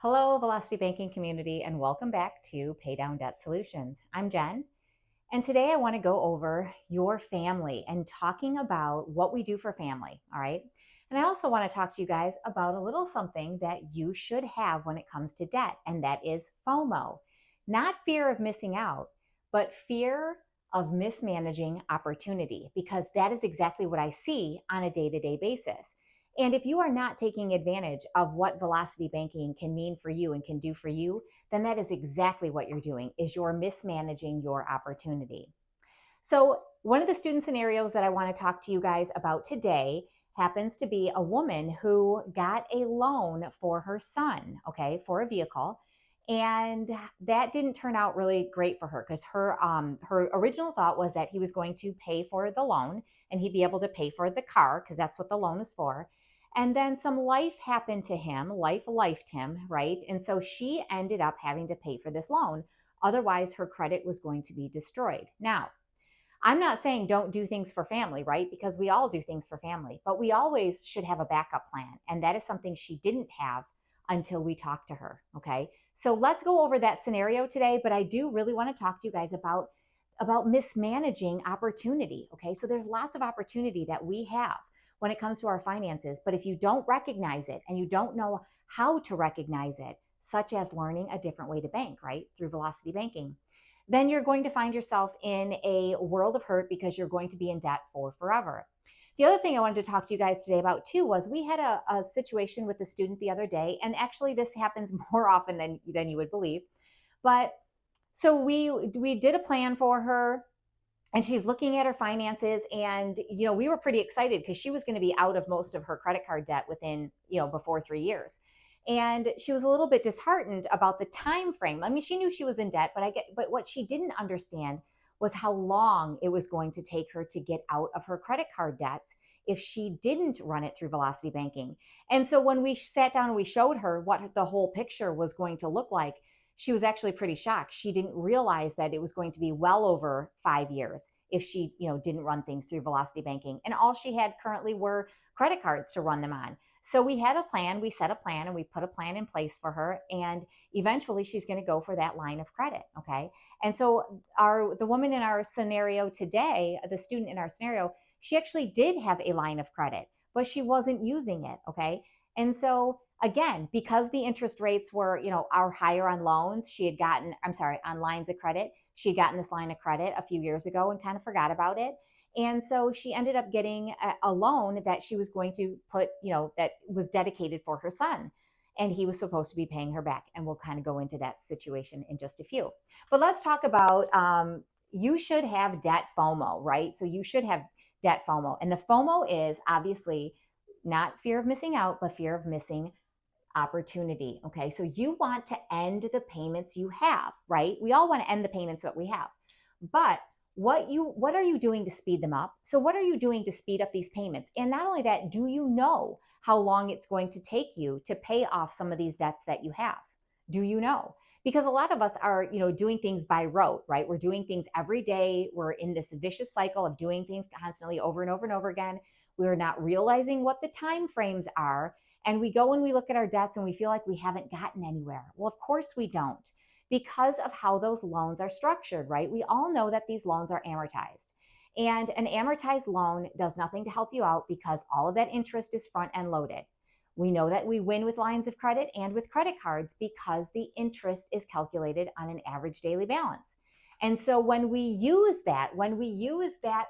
Hello, Velocity Banking community, and welcome back to Pay Down Debt Solutions. I'm Jen, and today I want to go over your family and talking about what we do for family, all right? And I also want to talk to you guys about a little something that you should have when it comes to debt, and that is FOMO. Not fear of missing out, but fear of mismanaging opportunity, because that is exactly what I see on a day-to-day basis. And if you are not taking advantage of what velocity banking can mean for you and can do for you, then that is exactly what you're doing, is you're mismanaging your opportunity. So one of the student scenarios that I want to talk to you guys about today happens to be a woman who got a loan for her son, okay, for a vehicle. And that didn't turn out really great for her because her original thought was that he was going to pay for the loan and he'd be able to pay for the car because that's what the loan is for. And then some life happened to him, life lifed him, right? And so she ended up having to pay for this loan. Otherwise, her credit was going to be destroyed. Now, I'm not saying don't do things for family, right? Because we all do things for family, but we always should have a backup plan. And that is something she didn't have until we talked to her. Okay. So let's go over that scenario today. But I do really want to talk to you guys about mismanaging opportunity. Okay. So there's lots of opportunity that we have when it comes to our finances. But if you don't recognize it and you don't know how to recognize it, such as learning a different way to bank, right? Through velocity banking, then you're going to find yourself in a world of hurt because you're going to be in debt for forever. The other thing I wanted to talk to you guys today about too was we had a situation with a student the other day, and actually this happens more often than you would believe. But so we did a plan for her, and she's looking at her finances, and we were pretty excited because she was going to be out of most of her credit card debt within before 3 years. And she was a little bit disheartened about the time frame. I mean, she knew she was in debt, but what she didn't understand was how long it was going to take her to get out of her credit card debts if she didn't run it through velocity banking. And so when we sat down and we showed her what the whole picture was going to look like, she was actually pretty shocked. She didn't realize that it was going to be well over 5 years if she didn't run things through velocity banking, and all she had currently were credit cards to run them on. So we had a plan, we set a plan, and we put a plan in place for her, and eventually she's going to go for that line of credit. Okay. And so the woman in our scenario today, the student in our scenario, she actually did have a line of credit, but she wasn't using it. Okay. And so again, because the interest rates were, are higher on loans, on lines of credit, she had gotten this line of credit a few years ago and kind of forgot about it. And so she ended up getting a loan that she was going to put, that was dedicated for her son. And he was supposed to be paying her back. And we'll kind of go into that situation in just a few. But let's talk about you should have debt FOMO, right? So you should have debt FOMO. And the FOMO is obviously not fear of missing out, but fear of missing opportunity. Okay. So you want to end the payments you have, right? We all want to end the payments that we have. But what are you doing to speed them up? So what are you doing to speed up these payments? And not only that, do you know how long it's going to take you to pay off some of these debts that you have? Do you know? Because a lot of us are, doing things by rote, right? We're doing things every day. We're in this vicious cycle of doing things constantly over and over and over again. We're not realizing what the time frames are. And we go and we look at our debts and we feel like we haven't gotten anywhere. Well, of course we don't, because of how those loans are structured, right? We all know that these loans are amortized. And an amortized loan does nothing to help you out because all of that interest is front end loaded. We know that we win with lines of credit and with credit cards because the interest is calculated on an average daily balance. And so when we use that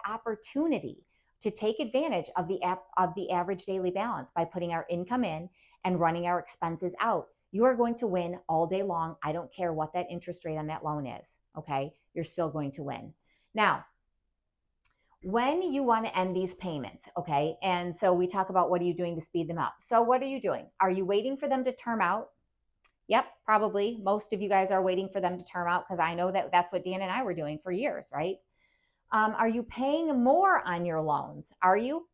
opportunity to take advantage of the average daily balance by putting our income in and running our expenses out, you are going to win all day long. I don't care what that interest rate on that loan is. Okay. You're still going to win. Now, when you want to end these payments, okay, and so we talk about what are you doing to speed them up. So what are you doing? Are you waiting for them to term out? Yep, probably. Most of you guys are waiting for them to term out because I know that that's what Dan and I were doing for years, right? Are you paying more on your loans? Are you?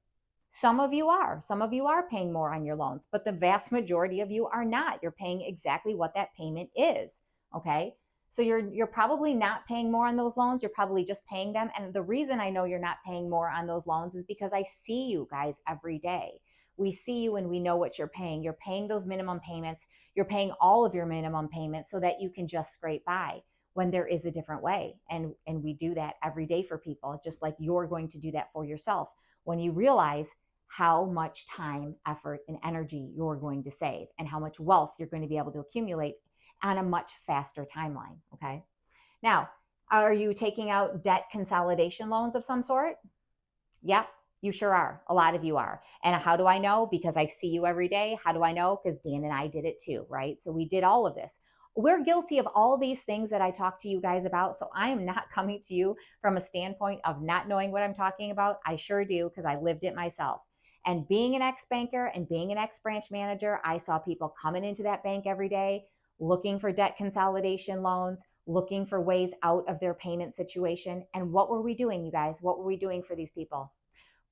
Some of you are. Some of you are paying more on your loans, but the vast majority of you are not. You're paying exactly what that payment is, okay? So you're probably not paying more on those loans. You're probably just paying them. And the reason I know you're not paying more on those loans is because I see you guys every day. We see you and we know what you're paying. You're paying those minimum payments. You're paying all of your minimum payments so that you can just scrape by, when there is a different way. And we do that every day for people, just like you're going to do that for yourself when you realize how much time, effort, and energy you're going to save and how much wealth you're going to be able to accumulate on a much faster timeline. Okay. Now, are you taking out debt consolidation loans of some sort? Yep, you sure are. A lot of you are. And how do I know? Because I see you every day. How do I know? Because Dan and I did it too, right? So we did all of this. We're guilty of all these things that I talk to you guys about. So I am not coming to you from a standpoint of not knowing what I'm talking about. I sure do, because I lived it myself. And being an ex-banker and being an ex-branch manager, I saw people coming into that bank every day, looking for debt consolidation loans, looking for ways out of their payment situation. And what were we doing, you guys? What were we doing for these people?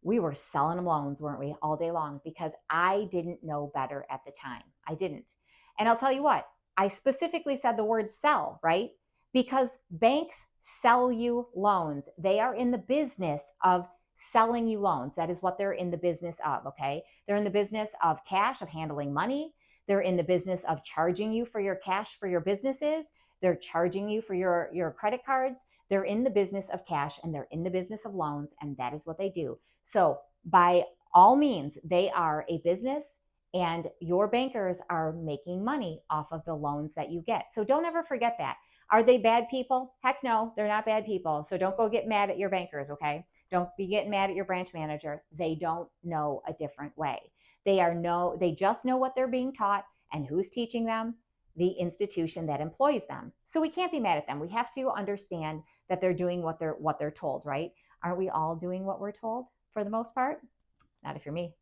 We were selling them loans, weren't we, all day long? Because I didn't know better at the time. I didn't. And I'll tell you what, I specifically said the word sell, right? Because banks sell you loans. They are in the business of selling you loans. That is what they're in the business of, okay? They're in the business of cash, of handling money. They're in the business of charging you for your cash for your businesses. They're charging you for your credit cards. They're in the business of cash and they're in the business of loans, and that is what they do. So by all means, they are a business, and your bankers are making money off of the loans that you get. So don't ever forget that. Are they bad people? Heck no, they're not bad people. So don't go get mad at your bankers, okay? Don't be getting mad at your branch manager. They don't know a different way. They just know what they're being taught, and who's teaching them? The institution that employs them. So we can't be mad at them. We have to understand that they're doing what they're told, right? Aren't we all doing what we're told for the most part? Not if you're me.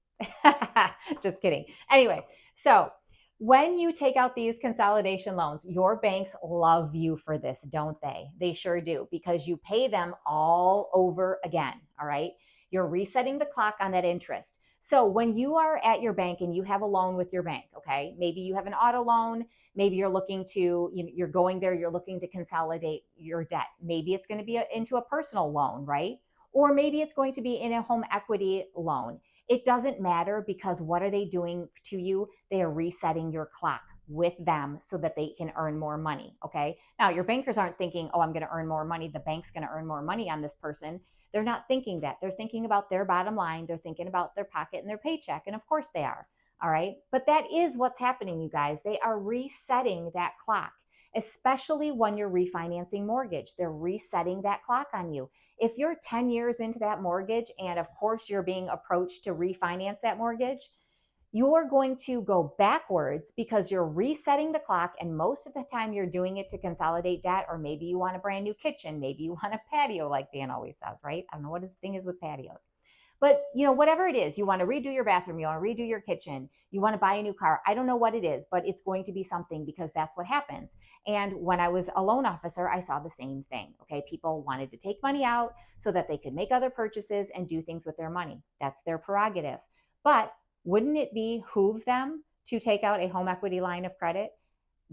Just kidding. Anyway, so when you take out these consolidation loans, your banks love you for this, don't they? They sure do, because you pay them all over again, all right? You're resetting the clock on that interest. So when you are at your bank and you have a loan with your bank, okay, maybe you have an auto loan, maybe you're looking to, you're going there, you're looking to consolidate your debt. Maybe it's going to be into a personal loan, right? Or maybe it's going to be in a home equity loan. It doesn't matter, because what are they doing to you? They are resetting your clock with them so that they can earn more money, okay? Now, your bankers aren't thinking, oh, I'm going to earn more money. The bank's going to earn more money on this person. They're not thinking that. They're thinking about their bottom line. They're thinking about their pocket and their paycheck. And of course they are. All right. But that is what's happening, you guys. They are resetting that clock, especially when you're refinancing mortgage. They're resetting that clock on you. If you're 10 years into that mortgage, and of course you're being approached to refinance that mortgage, you're going to go backwards because you're resetting the clock. And most of the time you're doing it to consolidate debt, or maybe you want a brand new kitchen. Maybe you want a patio, like Dan always says, right? I don't know what his thing is with patios, but whatever it is, you want to redo your bathroom, you want to redo your kitchen, you want to buy a new car. I don't know what it is, but it's going to be something, because that's what happens. And when I was a loan officer, I saw the same thing. Okay. People wanted to take money out so that they could make other purchases and do things with their money. That's their prerogative. But wouldn't it behoove them to take out a home equity line of credit,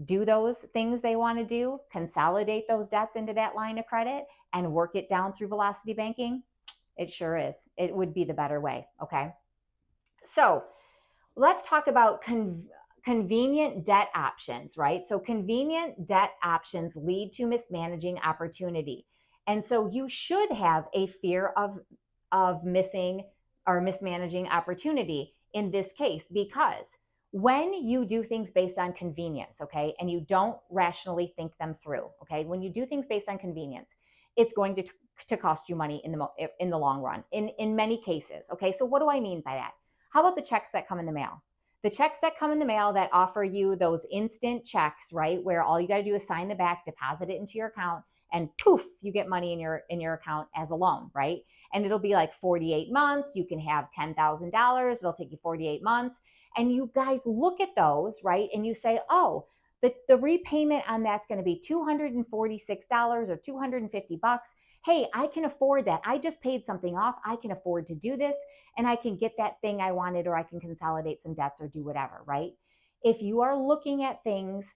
do those things they want to do, consolidate those debts into that line of credit, and work it down through velocity banking? It sure is. It would be the better way. Okay. So let's talk about convenient debt options, right? So convenient debt options lead to mismanaging opportunity. And so you should have a fear of missing or mismanaging opportunity in this case, because when you do things based on convenience, okay, and you don't rationally think them through, okay, when you do things based on convenience, it's going to cost you money in the long run, in many cases. Okay, so what do I mean by that? How about the checks that come in the mail? The checks that come in the mail that offer you those instant checks, right, where all you got to do is sign the back, deposit it into your account, and poof, you get money in your account as a loan, right? And it'll be like 48 months. You can have $10,000. It'll take you 48 months. And you guys look at those, right? And you say, oh, the repayment on that's going to be $246 or $250. Hey, I can afford that. I just paid something off. I can afford to do this, and I can get that thing I wanted, or I can consolidate some debts or do whatever, right? If you are looking at things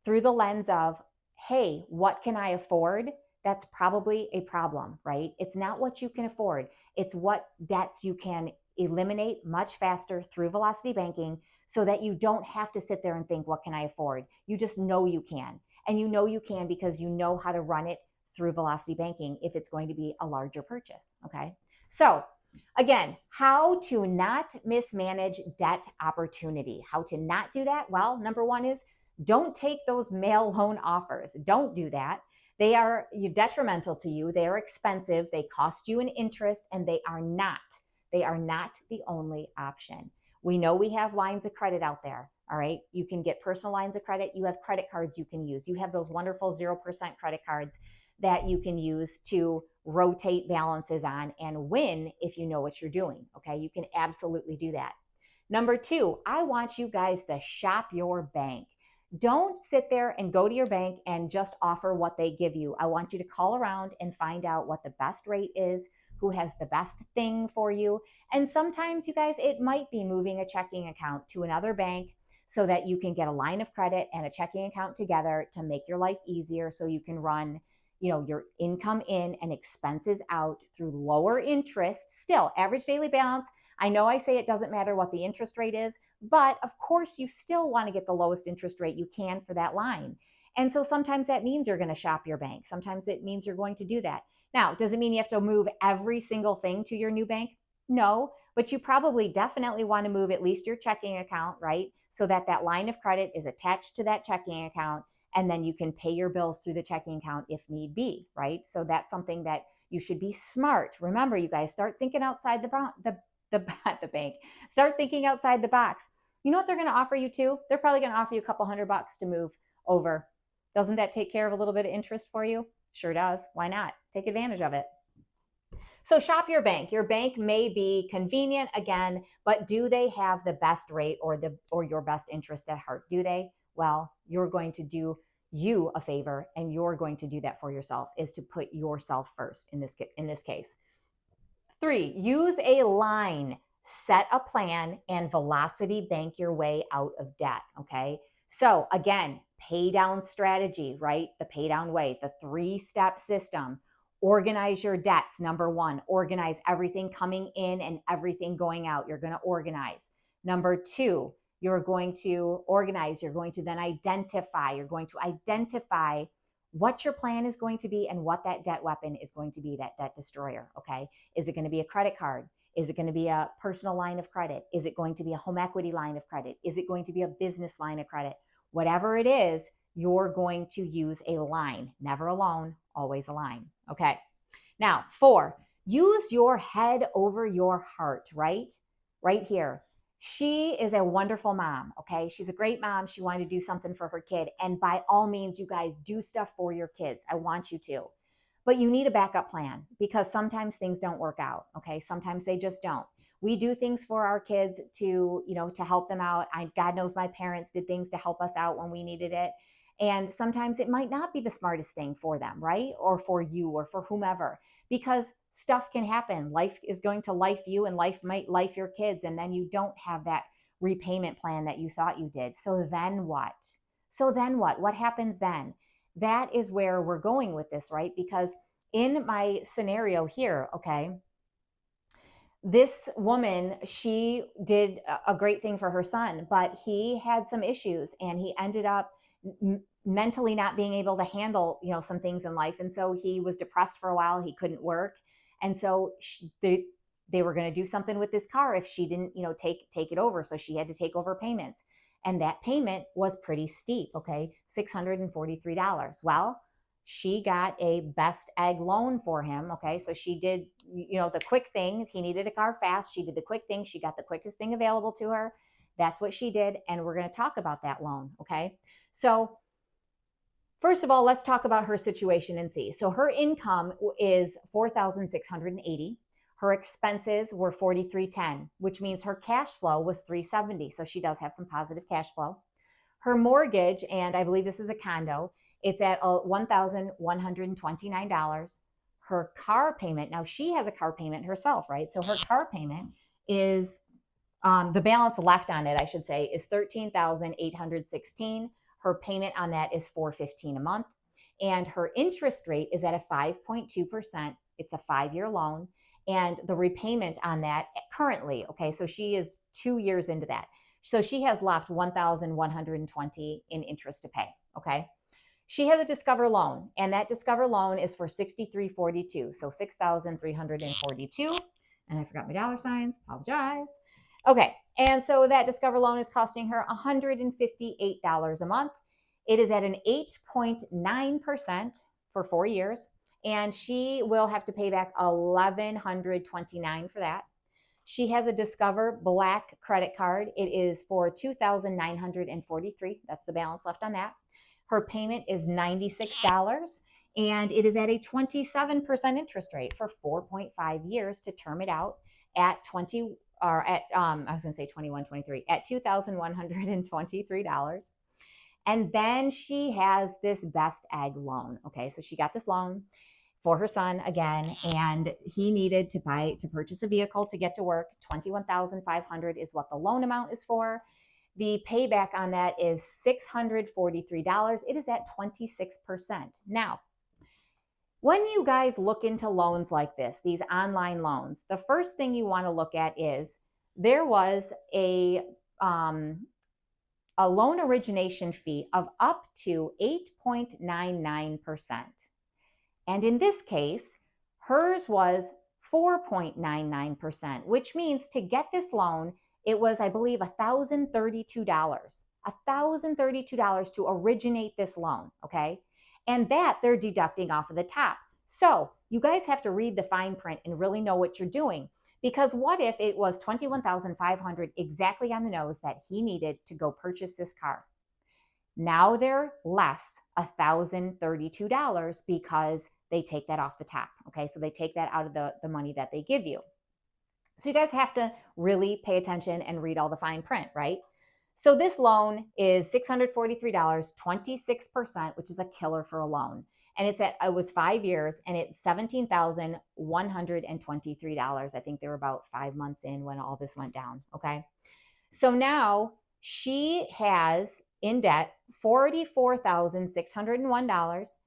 through the lens of, hey, what can I afford? That's probably a problem, right? It's not what you can afford. It's what debts you can eliminate much faster through velocity banking so that you don't have to sit there and think, what can I afford? You just know you can. And you know you can because you know how to run it through velocity banking if it's going to be a larger purchase, okay? So again, how to not mismanage debt opportunity. How to not do that? Well, number one is don't take those mail loan offers. Don't do that. They are detrimental to you. They are expensive. They cost you an interest, and they are not the only option. We know we have lines of credit out there. All right. You can get personal lines of credit. You have credit cards you can use. You have those wonderful 0% credit cards that you can use to rotate balances on and win if you know what you're doing. Okay. You can absolutely do that. Number two, I want you guys to shop your bank. Don't sit there and go to your bank and just offer what they give you. I want you to call around and find out what the best rate is, who has the best thing for you. And sometimes, you guys, it might be moving a checking account to another bank so that you can get a line of credit and a checking account together to make your life easier so you can run, your income in and expenses out through lower interest. Still, average daily balance. I know I say it doesn't matter what the interest rate is, but of course you still want to get the lowest interest rate you can for that line. And so sometimes that means you're going to shop your bank. Sometimes it means you're going to do that. Now, does it mean you have to move every single thing to your new bank? No, but you probably definitely want to move at least your checking account, right? So that that line of credit is attached to that checking account, and then you can pay your bills through the checking account if need be, right? So that's something that you should be smart. Remember, you guys, start thinking outside the bank. Start thinking outside the box. You know what they're going to offer you too? They're probably going to offer you a couple $100 to move over. Doesn't that take care of a little bit of interest for you? Sure does. Why not? Take advantage of it. So shop your bank. Your bank may be convenient again, but do they have the best rate or your best interest at heart? Do they? Well, you're going to do you a favor, and you're going to do that for yourself, is to put yourself first in this case. 3, use a line, set a plan, and velocity bank your way out of debt, okay? So again, pay down strategy, right? The pay down way, the 3-step system. Organize your debts. Number 1, organize everything coming in and everything going out. You're going to organize. Number 2, you're going to organize. You're going to then identify. You're going to identify what your plan is going to be and what that debt weapon is going to be, that debt destroyer, okay? Is it going to be a credit card? Is it going to be a personal line of credit? Is it going to be a home equity line of credit? Is it going to be a business line of credit? Whatever it is, you're going to use a line. Never alone, always a line, okay? Now, 4, use your head over your heart, right? Right here. She is a wonderful mom, okay? She's a great mom. She wanted to do something for her kid. And by all means, you guys do stuff for your kids. I want you to. But you need a backup plan because sometimes things don't work out, okay? Sometimes they just don't. We do things for our kids to help them out. God knows my parents did things to help us out when we needed it. And sometimes it might not be the smartest thing for them, right? Or for you or for whomever, because stuff can happen. Life is going to life you, and life might life your kids. And then you don't have that repayment plan that you thought you did. So then what? What happens then? That is where we're going with this, right? Because in my scenario here, okay, this woman, she did a great thing for her son, but he had some issues and he ended up mentally not being able to handle, some things in life. And so he was depressed for a while. He couldn't work. And so they were going to do something with this car if she didn't, take it over. So she had to take over payments. And that payment was pretty steep, okay, $643. Well, she got a best egg loan for him, okay? So she did, the quick thing. He needed a car fast. She did the quick thing. She got the quickest thing available to her. That's what she did. And we're going to talk about that loan, okay? So first of all, let's talk about her situation and see. So her income is $4,680. Her expenses were $4,310, which means her cash flow was $370. So she does have some positive cash flow. Her mortgage, and I believe this is a condo, it's at $1,129. Her car payment, now she has a car payment herself, right? So her car payment is, the balance left on it, I should say, is $13,816. Her payment on that is $415 a month. And her interest rate is at a 5.2%. It's a 5-year loan. and the repayment on that currently, okay, so she is 2 years into that. So she has left $1,120 in interest to pay, okay? She has a Discover loan, and that Discover loan is for $6,342, so $6,342. And I forgot my dollar signs, apologize. Okay, and so that Discover loan is costing her $158 a month. It is at an 8.9% for 4 years, and she will have to pay back $1,129 for that. She has a Discover Black credit card. It is for $2,943. That's the balance left on that. Her payment is $96, and it is at a 27% interest rate for 4.5 years to term it out at $2,123 And then she has this Best Egg loan. Okay, so she got this loan for her son again, and he needed to purchase a vehicle to get to work. $21,500 is what the loan amount is for. The payback on that is $643. It is at 26%. Now, when you guys look into loans like this, these online loans, the first thing you want to look at is there was a loan origination fee of up to 8.99%. And in this case, hers was 4.99%, which means to get this loan, it was, I believe, $1,032 to originate this loan, okay? And that they're deducting off of the top. So you guys have to read the fine print and really know what you're doing. Because what if it was $21,500 exactly on the nose that he needed to go purchase this car? Now they're less $1,032 because they take that off the top, okay? So they take that out of the money that they give you. So you guys have to really pay attention and read all the fine print, right? So this loan is $643, 26%, which is a killer for a loan. And it was 5 years, and it's $17,123. I think they were about 5 months in when all this went down, okay? So now she has in debt $44,601.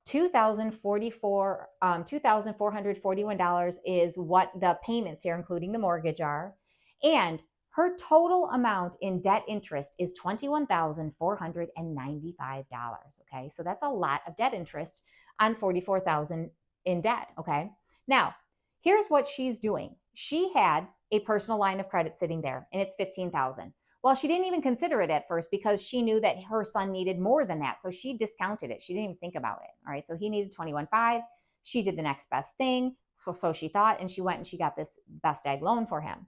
$2,441 is what the payments here, including the mortgage, are. And her total amount in debt interest is $21,495. Okay, so that's a lot of debt interest on $44,000 in debt. Okay, now here's what she's doing. She had a personal line of credit sitting there, and it's $15,000. Well, she didn't even consider it at first because she knew that her son needed more than that. So she discounted it. She didn't even think about it. All right. So he needed $21,500. She did the next best thing. So she thought, and she went and she got this Best Egg loan for him.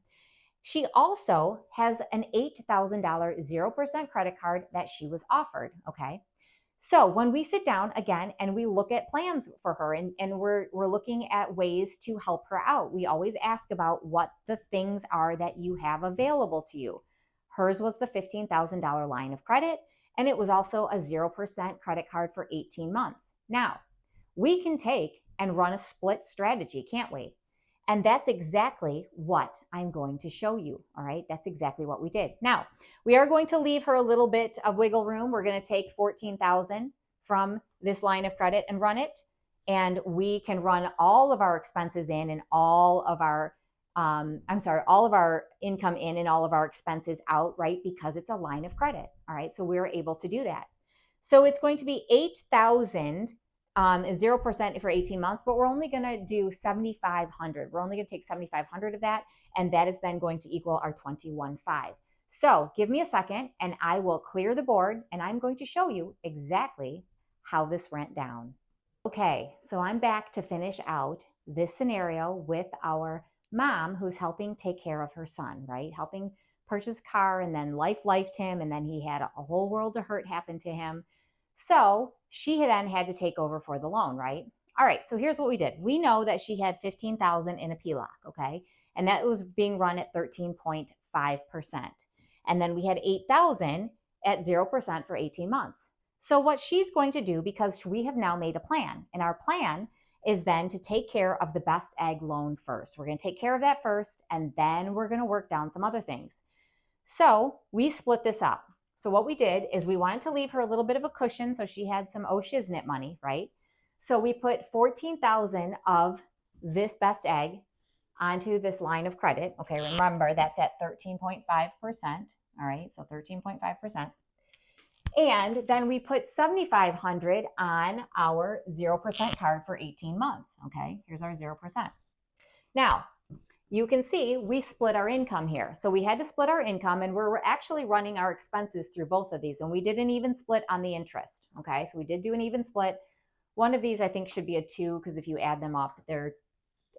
She also has an $8,000 0% credit card that she was offered. Okay. So when we sit down again and we look at plans for her and we're looking at ways to help her out, we always ask about what the things are that you have available to you. Hers was the $15,000 line of credit, and it was also a 0% credit card for 18 months. Now, we can take and run a split strategy, can't we? And that's exactly what I'm going to show you, all right? That's exactly what we did. Now, we are going to leave her a little bit of wiggle room. We're going to take $14,000 from this line of credit and run it, and we can run all of our expenses in and all of our all of our income in and all of our expenses out, right? Because it's a line of credit. All right. So we're able to do that. So it's going to be $8,000, 0% for 18 months, but we're only going to do $7,500. We're only going to take $7,500 of that. And that is then going to equal our $21,500. So give me a second and I will clear the board and I'm going to show you exactly how this went down. Okay. So I'm back to finish out this scenario with our mom who's helping take care of her son, right? Helping purchase a car, and then life lifed him, and then he had a whole world of hurt happen to him. So she then had to take over for the loan, right? All right, so here's what we did. We know that she had $15,000 in a PLOC, okay? And that was being run at 13.5%. And then we had $8,000 at 0% for 18 months. So what she's going to do, because we have now made a plan, and our plan is then to take care of the Best Egg loan first. We're going to take care of that first, and then we're going to work down some other things. So we split this up. So what we did is we wanted to leave her a little bit of a cushion so she had some shiznit money, right? So we put $14,000 of this Best Egg onto this line of credit. Okay, remember that's at 13.5%. All right, so 13.5%. And then we put $7,500 on our 0% card for 18 months. Okay, here's our 0%. Now, you can see we split our income here. So we had to split our income, and we're actually running our expenses through both of these. And we did an even split on the interest. Okay, so we did do an even split. One of these I think should be a 2, because if you add them up, they're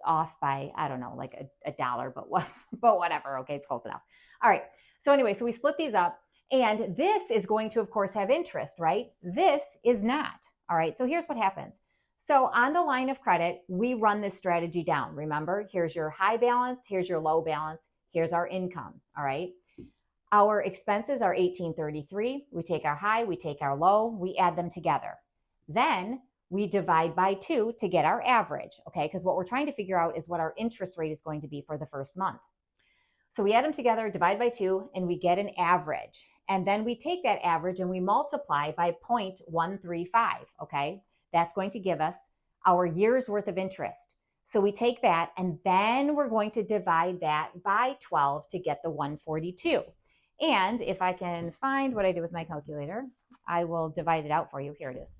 off by, I don't know, like a dollar, but whatever. Okay, it's close enough. All right. So anyway, so we split these up, and this is going to, of course, have interest, right? This is not. All right. So here's what happens. So on the line of credit, we run this strategy down. Remember, here's your high balance, here's your low balance, here's our income. All right. Our expenses are $1,833. We take our high, we take our low, we add them together. Then we divide by 2 to get our average, okay? Because what we're trying to figure out is what our interest rate is going to be for the first month. So we add them together, divide by 2, and we get an average. And then we take that average and we multiply by 0.135, okay? That's going to give us our year's worth of interest. So we take that, and then we're going to divide that by 12 to get the 142. And if I can find what I did with my calculator, I will divide it out for you. Here it is.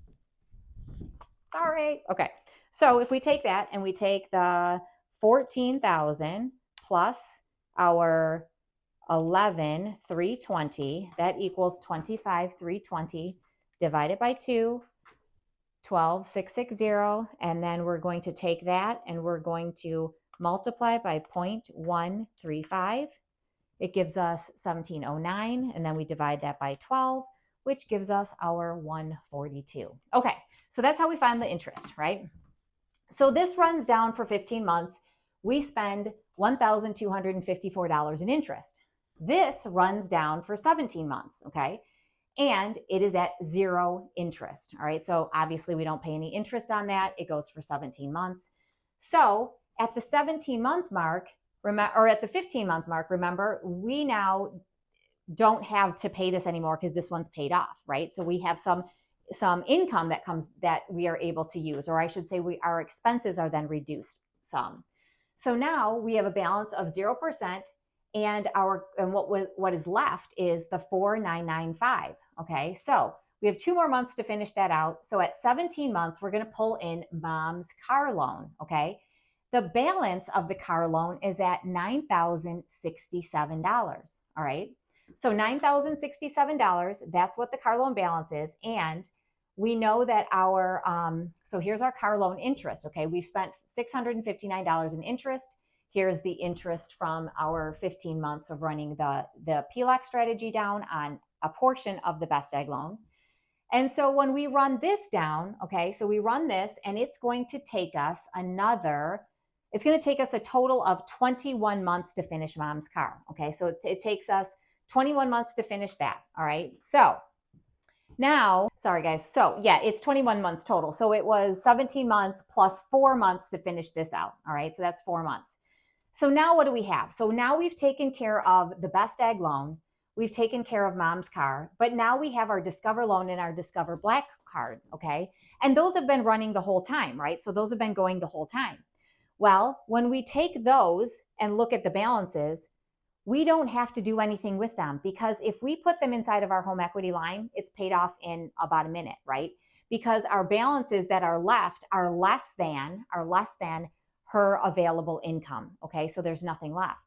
Sorry. Okay. So if we take that and we take the 14,000 plus our 11,320, that equals 25,320 divided by 2, 12,660. And then we're going to take that and we're going to multiply by 0.135. It gives us 1,709. And then we divide that by 12, which gives us our 142. Okay. So that's how we find the interest, right? So this runs down for 15 months. We spend $1,254 in interest. This runs down for 17 months, okay? And it is at 0 interest, all right? So obviously we don't pay any interest on that. It goes for 17 months. So at the 17-month mark, or at the 15-month mark, remember, we now don't have to pay this anymore because this one's paid off, right? So we have some income that we are able to use, or I should say our expenses are then reduced some. So now we have a balance of 0%, and what is left is the 4,995. Okay, so we have 2 more months to finish that out. So at 17 months, we're going to pull in mom's car loan. Okay, the balance of the car loan is at $9,067. All right, so $9,067. That's what the car loan balance is, and we know that so here's our car loan interest, okay? We spent $659 in interest. Here's the interest from our 15 months of running the PLOC strategy down on a portion of the Best Egg loan. And so when we run this down, okay, so we run this, and it's going to take us a total of 21 months to finish mom's car, okay? So it takes us 21 months to finish that, all right? So now, sorry guys, so yeah, it's 21 months total. So it was 17 months plus 4 months to finish this out, all right? So that's 4 months. So now what do we have? So now we've taken care of the Best Egg loan, we've taken care of mom's car, but now we have our Discover loan and our Discover Black card, okay? And those have been running the whole time, right? So those have been going the whole time. Well, when we take those and look at the balances, we don't have to do anything with them, because if we put them inside of our home equity line, it's paid off in about a minute, right? Because our balances that are left are less than her available income, okay? So there's nothing left.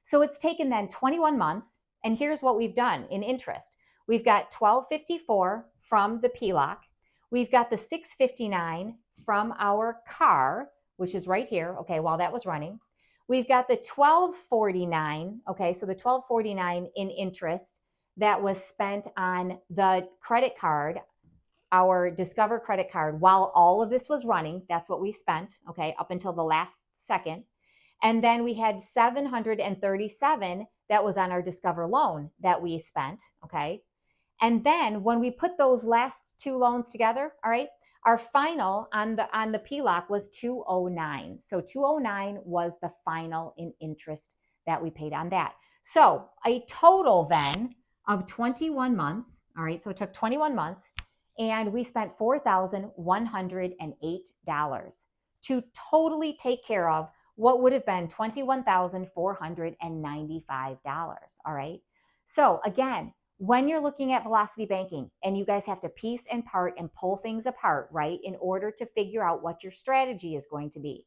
So it's taken then 21 months, and here's what we've done in interest. We've got $1,254 from the PLOC. We've got the $659 from our car, which is right here, okay, while that was running. We've got the $1,249, okay, so the $1,249 in interest that was spent on the credit card, our Discover credit card, while all of this was running. That's what we spent, okay, up until the last second. And then we had $737 that was on our Discover loan that we spent, okay? And then when we put those last 2 loans together, all right, our final on the PLOC was $209. So $209 was the final in interest that we paid on that. So a total then of 21 months, all right, so it took 21 months, and we spent $4,108 to totally take care of what would have been $21,495. All right. So again, when you're looking at velocity banking and you guys have to piece and part and pull things apart, right, in order to figure out what your strategy is going to be.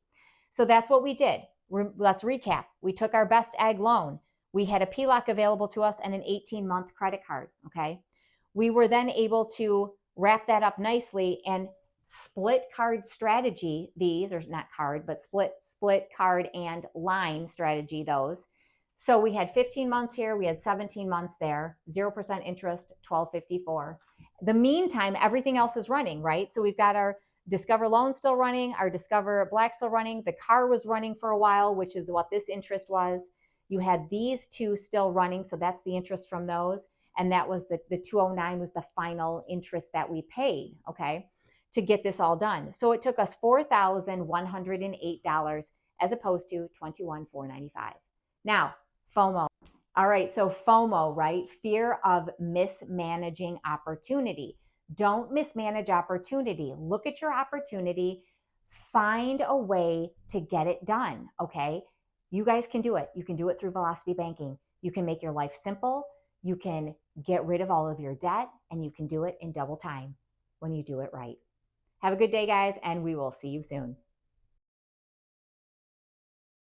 So that's what we did. Let's recap. We took our best egg loan. We had a PLOC available to us and an 18-month credit card. Okay. We were then able to wrap that up nicely and split card strategy these, or not card, but split card and line strategy those. So we had 15 months here, we had 17 months there, 0% interest, 1254. The meantime, everything else is running, right? So we've got our Discover loan still running, our Discover Black still running, the car was running for a while, which is what this interest was. You had these two still running, so that's the interest from those. And that was the 209 was the final interest that we paid, okay, to get this all done. So it took us $4,108 as opposed to $21,495. Now, FOMO. All right, so FOMO, right? Fear of mismanaging opportunity. Don't mismanage opportunity. Look at your opportunity. Find a way to get it done, okay? You guys can do it. You can do it through velocity banking. You can make your life simple. You can get rid of all of your debt, and you can do it in double time when you do it right. Have a good day, guys, and we will see you soon.